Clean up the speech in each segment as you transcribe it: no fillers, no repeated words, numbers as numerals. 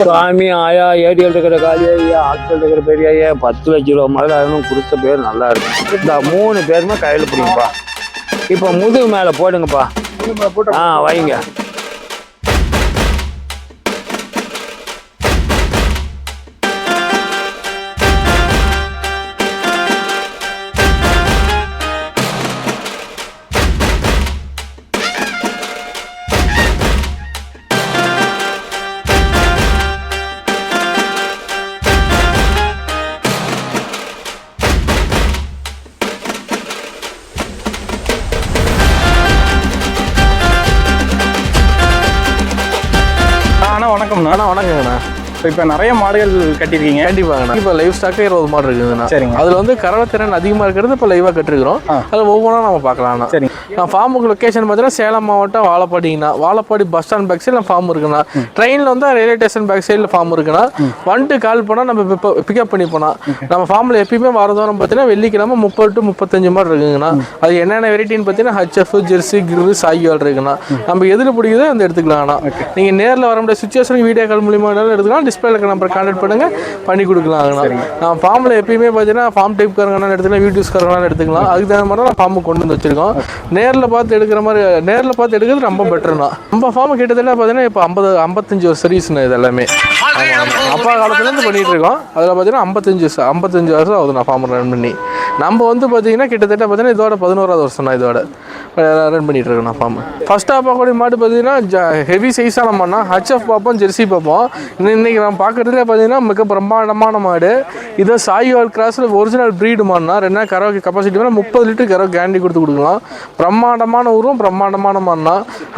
சாமி ஆயா ஏடிஎல் இருக்கிற காலி ஐயா ஆட்கள் இருக்கிற பெரிய ஐயா 10 லட்சம் ரூபா முதல்ல கொடுத்த பேர் நல்லா இருக்கும். இந்த 3 பேருமே கையில் பிடிங்கப்பா. இப்போ முதுகு மேலே போடுங்கப்பா. வைங்க. வணக்கம்ண்ணா. வணக்கங்கண்ணா. இப்போ நிறைய மாடுகள் கட்டியிருக்கீங்க. கண்டிப்பாங்கண்ணா. இப்போ லைவ் ஸ்டாக்கே 20 மாடு இருக்குதுண்ணா. சரிங்க. அதில் வந்து கறவை திறன் அதிகமாக இருக்கிறது இப்போ லைவாக கட்டிருக்கிறோம். அதில் ஒவ்வொன்றா நம்ம பார்க்கலாம்ண்ணா. சரிங்க. ஃபார்முக்கு லொக்கேஷன் பார்த்தீங்கன்னா சேலம் மாவட்டம் வாழப்பாடிங்கண்ணா. வாழப்பாடி பஸ் ஸ்டாண்ட் பேக் சைடில் ஃபார்ம் இருக்குண்ணா. ட்ரெயினில் வந்து ரயில்வே ஸ்டேஷன் பேக் சைடில் ஃபார்ம் இருக்குண்ணா. வந்துட்டு கால் பண்ணால் நம்ம பிக்கப் பண்ணி போனால் நம்ம ஃபார்மில் எப்பயுமே வாரதோறும் பார்த்தீங்கன்னா வெள்ளிக்கிழமை 30 to 35 மாடு இருக்குங்கண்ணா. அது என்னென்ன வெரைட்டின்னு பார்த்தீங்கன்னா ஹச்எஃப், ஜெர்சி, கிரு, சாய்வால் இருக்குண்ணா. நம்ம எதில் பிடிக்குதோ அந்த எடுத்துக்கலாம்ண்ணா. நீங்கள் நேரில் வர முடியாத சுச்சுவேஷன் வீடியோ கால் மூலியமாக எடுத்துக்கலாம். டிஸ்பிளேல இருக்க நம்பர் கான்டாக்ட் பண்ணுங்க, பண்ணி கொடுக்கலாங்கண்ணா. நான் ஃபார்மில் எப்பயுமே பார்த்தீங்கன்னா ஃபார்ம் டைப் காரங்களாம் எடுத்துக்கலாம், வீடியோஸ் காரங்களாம் எடுத்துக்கலாம். அதுக்கு தகுந்த மாதிரி தான் ஃபார்முக்கு கொண்டு வந்து வச்சிருக்கோம். நேரில் பார்த்து எடுக்கிற மாதிரி நேரில் பார்த்து எடுக்கிறது ரொம்ப பெட்டர்ண்ணா. நம்ம ஃபார்ம் கிட்டத்தட்ட பார்த்தீங்கன்னா இப்போ 55 வருஷம் சர்வீஸ்ண்ணா. இது எல்லாமே அப்பா காலத்துலேருந்து பண்ணிகிட்டு இருக்கோம். அதில் பார்த்தீங்கன்னா 55 வருஷம் ஆகுது நான் ஃபார்ம் ரன் பண்ணி. நம்ம வந்து பார்த்தீங்கன்னா கிட்டத்தட்ட பார்த்தீங்கன்னா இதோட 11வது வருஷம் இதோட ரன் பண்ணிட்டு இருக்கோம் நான் ஃபார்ம். ஃபர்ஸ்ட் பார்க்கக்கூடிய மாடு பார்த்தீங்கன்னா ஹெவி சைஸான மாடுனா ஹச்எஃப் பார்ப்போம், ஜெர்சி பார்ப்போம். இன்னைக்கு நம்ம பார்க்குறதுலே பார்த்தீங்கன்னா மிக பிரம்மாண்டமான மாடு. இதை சாய்வால் கிராஸில் ஒரிஜினல் ப்ரீடு மாடுனா 2 கறவை கெப்பாசிட்டி 30 லிட்டர் கறவை கேரண்டி கொடுக்கலாம். பிரம்மாண்டமான உருவம், பிரம்மாண்டமான மாடுனா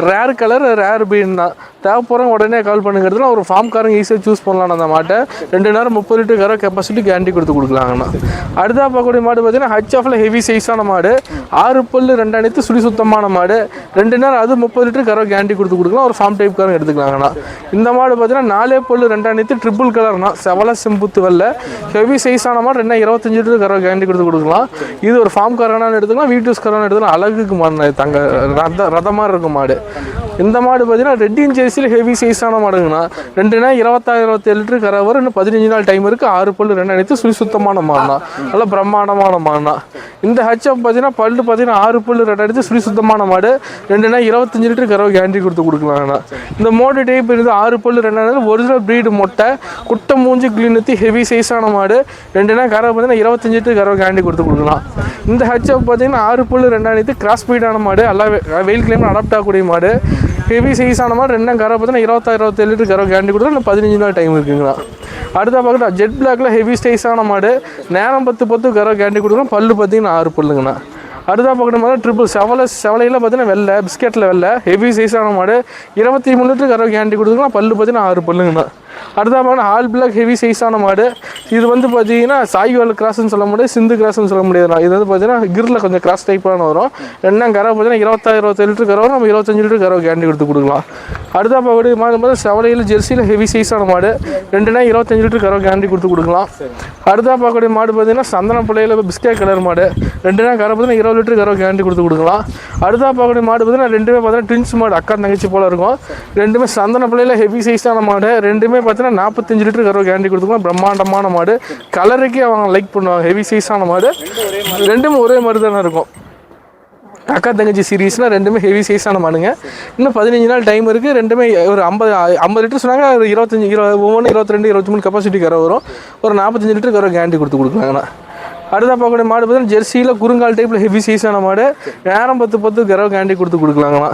ரேர் கலர், ரேர் ப்ரீடுனா தேவைப்படுறவங்க உடனே கால் பண்ணுங்கிறதுல ஒரு ஃபார்ம்காரங்க ஈஸியாக சூஸ் பண்ணலாம். அந்த மாட்டை 2 நேரம் 30 லிட்டர் கறவை கெப்பாசிட்டி கேரண்டி கொடுக்கலாங்கண்ணா. அடுத்தா பார்க்கக்கூடிய மாடு பார்த்தீங்கன்னா ஹச்எஃப்ல ஹெவி சைஸான மாடு. 6 பல்லு 2 அனைத்து சுழி சுத்தமான மாடு. 2 நேரம் அது 30 லிட்டர் கறவை கேரண்டி கொடுக்கலாம். ஒரு ஃபார்ம் டைப் காரங்க எடுத்துக்கலாங்கண்ணா. இந்த மாடு பார்த்தீங்கன்னா 4 பல்லு 2 அனைத்து ட்ரிபிள் கலர்னா செவல செம்புத்து வெள்ள ஹெவி சைஸான மாடு. 25 லிட்டர் கறவை கேரண்டி கொடுக்கலாம். இது ஒரு ஃபார்ம் காரனாலும் எடுத்துக்கலாம், வீட்டுஸ் காரனாலும் எடுத்துக்கலாம். அழகுக்கு மாடு தங்க ரதமாக இருக்கும் மாடு. இந்த மாடு பார்த்தீங்கன்னா ரெட்டின் ஜெர்சியில் ஹெவி சைஸான மாடுங்கண்ணா. 2 நாள் 26-27 லிட்டர் கரை வரும். இன்னும் 15 நாள் டைம் இருக்குது. 6 பல்லு 2 அனைத்து சுழி சுத்தமான மாடுனா நல்லா பிரம்மாண்டமான மாடுனா. இந்த ஹச்எஃப் பார்த்தீங்கன்னா பல்லு பார்த்தீங்கன்னா 6 பல்லு 2 அனைத்து சுழி சுத்தமான மாடு. 2 நாள் 25 லிட்டர் கறவை கேரண்டி கொடுக்கலாங்கண்ணா. இந்த மோடு டைப் இருந்து 6 பல்லு 2 அனைத்து ஒரிஜினல் ப்ரீடு மொட்டை குட்டை மூஞ்சி கிளீனத்தி ஹெவி சைஸான மாடு. 2 நாள் கறவை பார்த்தீங்கன்னா 25 லிட்டர் கறவை கேரண்டி கொடுக்கலாம். இந்த ஹச்எஃப் பார்த்தீங்கன்னா 6 பல்லு 2 அனைத்து கிராஸ் பீடான மாடு. எல்லாம் வெயில் கிளைம் அடாப்ட் ஆகக்கூடிய மாடு. ஹெவி சைஸான மாடு. 2 கறவை பார்த்தீங்கன்னா 26-27 லிட்டர் கறவை கேரண்டி கொடுத்தா 15 நாள் டைம் இருக்குங்களா. அடுத்த பார்க்கட்டா ஜெட் பிளாக்ல ஹெவி சைஸான மாடு. நேரம் 10 கறவை கேரண்டி கொடுக்கலாம். பல்லு பார்த்தீங்கன்னா 6 பல்லுங்கண்ணா. அடுத்த பார்க்கணும் மாதிரி ட்ரிபிள் செவலையில் பார்த்தீங்கன்னா வெள்ளை பிஸ்கெட்டில் வெள்ளை ஹெவி சைஸான மாடு. 23 லிட்டர் கறவை கேரண்டி கொடுக்கலாம். பல்லு பார்த்தீங்கன்னா 6 பல்லுங்கண்ணா. அடுத்த பார்த்தீங்கன்னா ஆல் பிளாக் ஹெவி சைஸான மாடு. இது வந்து பார்த்தீங்கன்னா சாய்வால் கிராஸ்ன்னு சொல்ல முடியாது, சிந்து கிராஸ்ன்னு சொல்ல முடியாது. இது வந்து பார்த்தீங்கன்னா கிரில் கொஞ்சம் கிராஸ் டைப்பான வரும். 2 கறவை பார்த்தீங்கன்னா 26-27 லிட்டர் கறவை நம்ம 25 லிட்டர் கறவை கேரண்டி கொடுக்கலாம். அடுத்த பார்க்கக்கூடிய மாடு பார்த்தா செவலையில் ஜெர்சியில் ஹெவி சைஸான மாடு. 2 நாள் 25 லிட்டர் கறவை கேரண்டி கொடுக்கலாம். அடுத்த பார்க்கக்கூடிய மாடு பார்த்தீங்கன்னா சந்தன பிள்ளையில் பிஸ்கெட் கலர் மாடு. 2 நாள் கறவை பார்த்தீங்கன்னா 20 லிட்டர் கறவை கேரண்டி கொடுக்கலாம். அடுத்த பார்க்கக்கூடிய மாடு பார்த்தீங்கன்னா 2மே பார்த்தீங்கன்னா ட்வின்ஸ் மாடு, அக்கா தங்கச்சி போல இருக்கும். 2மே சந்தன பிள்ளையில் ஹெவி சைஸான மாடு. 2மே பார்த்தீங்கன்னா 45 லிட்டர் கறவை கேரண்டி கொடுக்கலாம். பிரம்மாண்டமான மாடு. கலருக்கே அவங்க லைக் பண்ணுவாங்க. ஹெவி சைஸான மாடு. 2மே ஒரே மாதிரி தானே இருக்கும். அக்கா தங்கச்சி சீரீஸ்லாம் 2மே ஹெவி சைஸான மாடுங்க. இன்னும் 15 நாள் டைம் இருக்குது. 2மே ஒரு 50 லிட்டர் சொன்னாங்க. ஒரு 25 ஒவ்வொன்று 22 23 கெப்பாசிட்டி கரை வரும். ஒரு 45 லிட்டர் கரை கேரண்டி கொடுக்கலாங்கண்ணா. அடுத்த பார்க்கக்கூடிய மாடு பார்த்தீங்கன்னா ஜெர்சியில் குறுங்கால் டைப்பில் ஹெவி சைஸான மாடு. நேரம் 10 கறவை கேரண்டி கொடுக்கலாங்களா.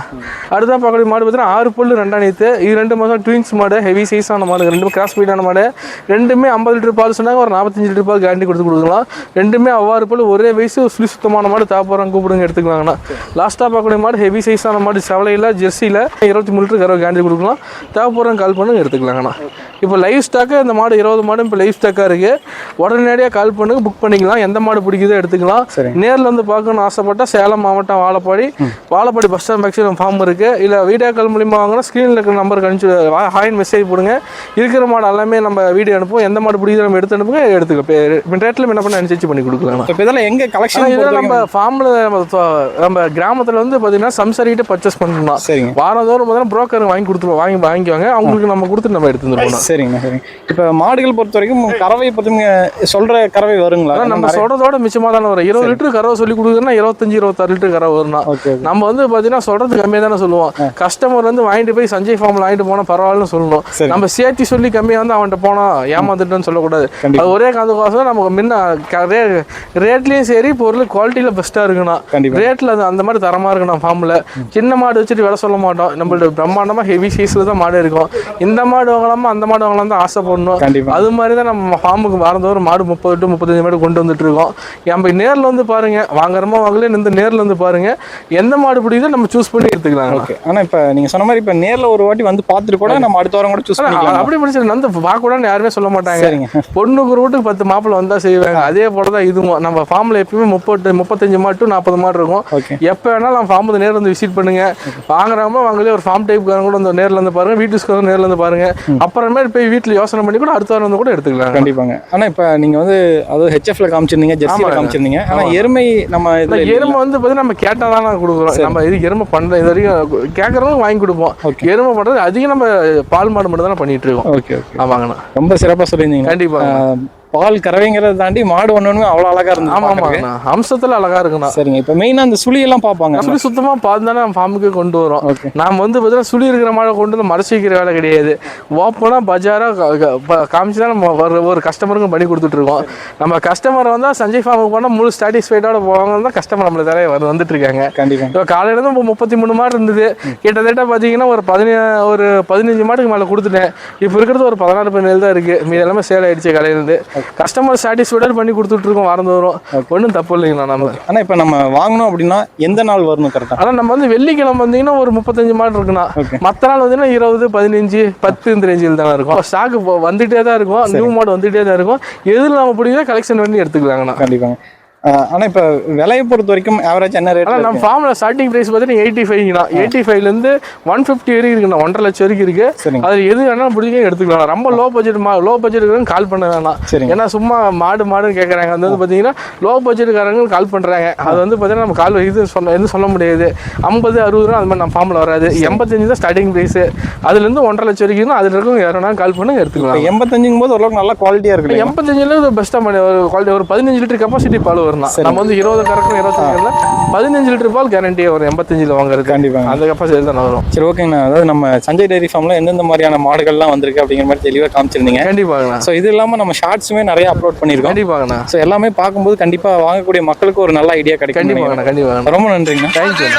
அடுத்த பார்க்கக்கூடிய மாடு பார்த்தீங்கன்னா 6 பல்லு 2 அனைத்து. இது 2 மாதம் ட்வின்ஸ் மாடு. ஹெவி சைஸான மாடு. 2மே கிராஸ் பீடான மாடு. 2மே 50 லிட்டர் பால் சொன்னாங்க. ஒரு 45 லிட்டர் பால் கேரண்டி கொடுக்கலாம். 2மே 6 பல்லு ஒரே வயசு சுழி சுத்தமான மாடு. தாப்புறம் கூப்பிடுங்க எடுத்துக்கலாங்கண்ணா. லாஸ்ட்டாக பார்க்கக்கூடிய மாடு ஹெவி சைஸான மாடு. செவலையில் ஜெர்சியில் 23 லிட்டர் கறவை கேரண்டி கொடுக்கலாம். தேவைப்படுறவங்க கால் பண்ணுங்க எடுத்துக்கலாங்கண்ணா. இப்போ லைவ் ஸ்டாக்கு அந்த மாடு 20 மாடு இப்போ லைவ் ஸ்டாக்காக இருக்குது. உடனடியாக கால் பண்ணுங்க, புக் பண்ணிக்கலாம். எந்த மாடு பிடிக்குதோ எடுத்துக்கலாம். நேர்ல வந்து பார்க்கணும்னு ஆசைப்பட்டா சேலம் மாவட்டம் Vazhapadi bus stand back farm இருக்கு. இல்ல வீடியோ கால் மூலியமா வாங்கினா ஸ்கிரீன்ல இருக்கிற நம்பருக்கு அனுப்பிச்சு ஹாய்னு மெசேஜ் போடுங்க. இருக்கிற மாடு எல்லாமே நம்ம வீடியோ அனுப்புவோம். எந்த மாடு பிடிக்குதோ நம்ம எடுத்து அனுப்புங்க, எடுத்துக்கலாம். ரேட்ல என்ன பண்ண அனுசரிச்சு பண்ணி கொடுக்கலாம். இப்போ இதெல்லாம் எங்க கலெக்ஷன்? இதெல்லாம் நம்ம ஃபார்ம்ல நம்ம கிராமத்துல வந்து பாத்தீங்கன்னா சம்சாரிகிட்ட பர்ச்சேஸ் பண்ணணும். சரிங்க. வாரந்தோறும் பார்த்தீங்கன்னா புரோக்கர் வாங்கிக்குவாங்க. அவங்களுக்கு நம்ம கொடுத்து நம்ம எடுத்து வந்துருவோம். சரிங்க சரிங்க. இப்போ மாடுகள் பொறுத்த வரைக்கும் கறவை பத்தி சொல்ற கறவை வருங்களா? நம்ம சொல்றதோட மிச்சமா தானே வரும். 20 லிட்டர் கறவை சொல்லி கொடுக்குறோம்னா 25-26 லிட்டர் கறவை வரும். நம்ம வந்து பாத்தீங்கன்னா சொல்றது கம்மியா தானே சொல்லுவோம். கஸ்டமர் வந்து வாங்கிட்டு போய் சஞ்சய் ஃபார்ம்ல வாங்கிட்டு போனா பரவாயில்லன்னு சொல்லணும். நம்ம சேர்த்தி சொல்லி கம்மியா வந்து அவன்கிட்ட போனா ஏமாந்துட்டோன்னு சொல்லக்கூடாது. அது ஒரே காரணத்துக்கோசம் நமக்கு முன்ன ரேட்லயும் சரி பொருள் குவாலிட்டியில பெஸ்டா இருக்கணும். ரேட்ல அந்த மாதிரி தரமா இருக்கணும். ஃபார்ம்ல சின்ன மாடு வச்சுட்டு விலை சொல்ல மாட்டோம். நம்மள்ட்ட பிரம்மாண்டமா ஹெவி சைஸ்ல தான் மாடு இருக்கும். இந்த மாடு வாங்கலாமா அந்த மாடு வாங்கலாம் தான் ஆசைப்படணும். அது மாதிரி தான் நம்ம ஃபார்முக்கு வாரந்தோறும் மாடு 30 to 35 மாடு கொண்டு வந்துட்டு இருக்கோம். நம்ம நேரில் வந்து பாருங்க, வாங்குறமா வாங்கல இந்த நேரில் வந்து பாருங்க, எந்த மாடு பிடிக்குதோ நம்ம சூஸ் பண்ணி எடுத்துக்கலாம். ஓகே. ஆனால் இப்போ நீங்கள் சொன்ன மாதிரி இப்போ நேரில் ஒரு வாட்டி வந்து பார்த்துட்டு கூட நம்ம அடுத்த வாரம் கூட சூஸ் பண்ணிக்கலாம். அப்படி பிடிச்சி வந்து பார்க்கக்கூடாதுன்னு யாருமே சொல்ல மாட்டாங்க. பொண்ணுக்கு ஒரு வீட்டுக்கு 10 மாப்பிள்ளை வந்தால் செய்வாங்க. அதே போல தான் இதுவும். நம்ம ஃபார்மில் எப்பயுமே 35 மாடு to 40 மாடு இருக்கும். எப்போ வேணாலும் நம்ம ஃபார்ம் வந்து நேரில் வந்து விசிட் பண்ணுங்க. வாங்குறாம வாங்கலே ஒரு ஃபார்ம் டைப் கூட வந்து நேரில் வந்து பாருங்க, வீட்டுக்கு நேரில் வந்து பாருங்க. அப்புறமே போய் வீட்டில் யோசனை பண்ணி கூட அடுத்த வாரம் வந்து கூட எடுத்துக்கலாம். கண்டிப்பாங்க. ஆனால் இப்போ நீங்கள் வந்து அதாவது ஹெச்எஃப்ல காமிச்சிருந்தீங்க, ஜெர்சியில் காமிச்சிருந்தீங்க. ஆனால் எருமை நம்ம எருமை வந்து பார்த்தீங்கன்னா நம்ம கேட்டால் தான் நான் கொடுக்குறோம். நம்ம இது எருமை பண்ணுறோம், இது வரைக்கும் கேட்குறவங்க வாங்கி கொடுப்போம். எருமை பண்ணுறது அதிகம் நம்ம பால் மாடு மட்டும் தான் பண்ணிட்டு இருக்கோம். Okay okay. ஆமாங்கண்ணா, ரொம்ப சிறப்பாக சொல்லியிருந்தீங்க. கண்டிப்பாக. பால் கறவைங்கிறத தாண்டி மாடு ஒன்றுமே அவ்வளோ அழகா இருந்தது. ஆமாம், அம்சத்தில் அழகா இருக்குண்ணா. சரிங்க. இப்போ மெயினாக அந்த சுழியெல்லாம் பார்ப்பாங்க. சுழி சுத்தமாக பார்த்து தானே நம்ம ஃபார்முக்கு கொண்டு வரோம். நாம் வந்து பார்த்தீங்கன்னா சுழி இருக்கிற மாடை கொண்டு வந்து மறைச்சி வைக்கிற வேலை கிடையாது. ஓப்பனாக பஜாராக காமிச்சு தான் நம்ம ஒரு கஸ்டமருக்கும் பண்ணி கொடுத்துட்ருக்கோம். நம்ம கஸ்டமர் வந்தால் சஞ்சய் ஃபார்முக்கு போனால் முழு சாட்டிஸ்ஃபைடோட போவாங்க தான் கஸ்டமர் நம்மளை தர வந்துட்டு இருக்காங்க. கண்டிப்பாக. இப்போ காலையிலேருந்து இப்போ 33 மாடு இருந்தது. கிட்டத்தட்ட பார்த்தீங்கன்னா ஒரு 15 மாட்டுக்கு மேலே கொடுத்துட்டேன். இப்போ இருக்கிறது ஒரு 16-17 தான் இருக்குது. மீது எல்லாமே சேல் ஆகிடுச்சு காலையிலேருந்து. கஸ்டமர் சாட்டிஸ்ஃபைடாக பண்ணி கொடுத்துட்ருக்கோம் வாரந்தோறும். ஒன்றும் தப்பு இல்லைங்கண்ணா. நம்ம ஆனால் இப்போ நம்ம வாங்கணும் அப்படின்னா எந்த நாள் வரணும் கரெக்டாக? ஆனால் நம்ம வந்து வெள்ளிக்கிழமை வந்தீங்கன்னா ஒரு 35 மாடு இருக்குண்ணா. மற்ற நாள் வந்தீங்கன்னா 20, 15, 10 இந்த ரேஞ்சில் தானே இருக்கும். ஸ்டாக்கு வந்துகிட்டே தான் இருக்கும். நியூ மாடு வந்துகிட்டே தான் இருக்கும். எதில் நம்ம பிடிக்குதோ கலெக்ஷன் பண்ணி எடுத்துக்கலாங்கண்ணா. கண்டிப்பாங்க. ஆனால் இப்போ விலையை பொறுத்த வரைக்கும் ஆவரேஜ் என்ன ரேட்? ஆனால் நம்ம ஃபார்மில் ஸ்டார்டிங் ப்ரைஸ் பார்த்தீங்கன்னா 85ங்கண்ணா. 85லேருந்து 150 வரைக்கும் இருக்குண்ணா. 1.5 லட்சம் வரைக்கும் இருக்குது. அதில் எது வேணாலும் பிடிக்கும் எடுத்துக்கலாம். ரொம்ப லோ பட்ஜெட் இருக்கிறவங்க கால் பண்ண வேணாம். ஏன்னா சும்மா மாடுன்னு கேட்குறாங்க. அது வந்து பார்த்தீங்கன்னா லோ பட்ஜெட்டுக்காரங்க கால் பண்ணுறாங்க. அது வந்து பார்த்தீங்கன்னா நம்ம கால் எதுவும் சொல்ல முடியாது. 50, 60 ரூபா அது மாதிரி நம்ம ஃபார்மில் வராது. 85 தான் ஸ்டார்டிங் ப்ரைஸு. அதுலேருந்து 1.5 லட்சம் வரைக்கும் அதில் இருக்கும். யார் வேணாலும் கால் பண்ணி எடுத்துக்கலாம். 85ங்கும் போது ஓரளவுக்கு நல்லா குவாலிட்டியாக இருக்குது. 85 பெஸ்ட்டாக குவாலிட்டி. ஒரு 15 லிட்டர் கெப்பாசிட்டி பால் வரும். நம்ம வந்து 20 கறக்கும் 25 15 லிட்டர் பால் கேரண்டியாக வரும். 85 வாங்குறது கண்டிப்பாக அந்த கெப்பாசிட்டி தான் வரும். சரி, ஓகேங்கண்ணா. அதாவது நம்ம சஞ்சய் டைரி ஃபார்ம்ல எந்தெந்த மாதிரியான மாடுகள்லாம் வந்திருக்கு அப்படிங்கிற மாதிரி தெளிவாக காமிச்சிருந்தீங்க. கண்டிப்பாக. ஸோ இது இல்லாமல் நம்ம ஷார்ட்ஸுமே நிறைய அப்லோட் பண்ணியிருக்கோம். கண்டிப்பாங்கண்ணா. ஸோ எல்லாமே பார்க்கும்போது கண்டிப்பாக வாங்கக்கூடிய மக்களுக்கு ஒரு நல்ல ஐடியா கிடைக்கும். கண்டிப்பாங்கண்ணா. கண்டிப்பாக. ரொம்ப நன்றிங்கண்ணா. தேங்க்யூ.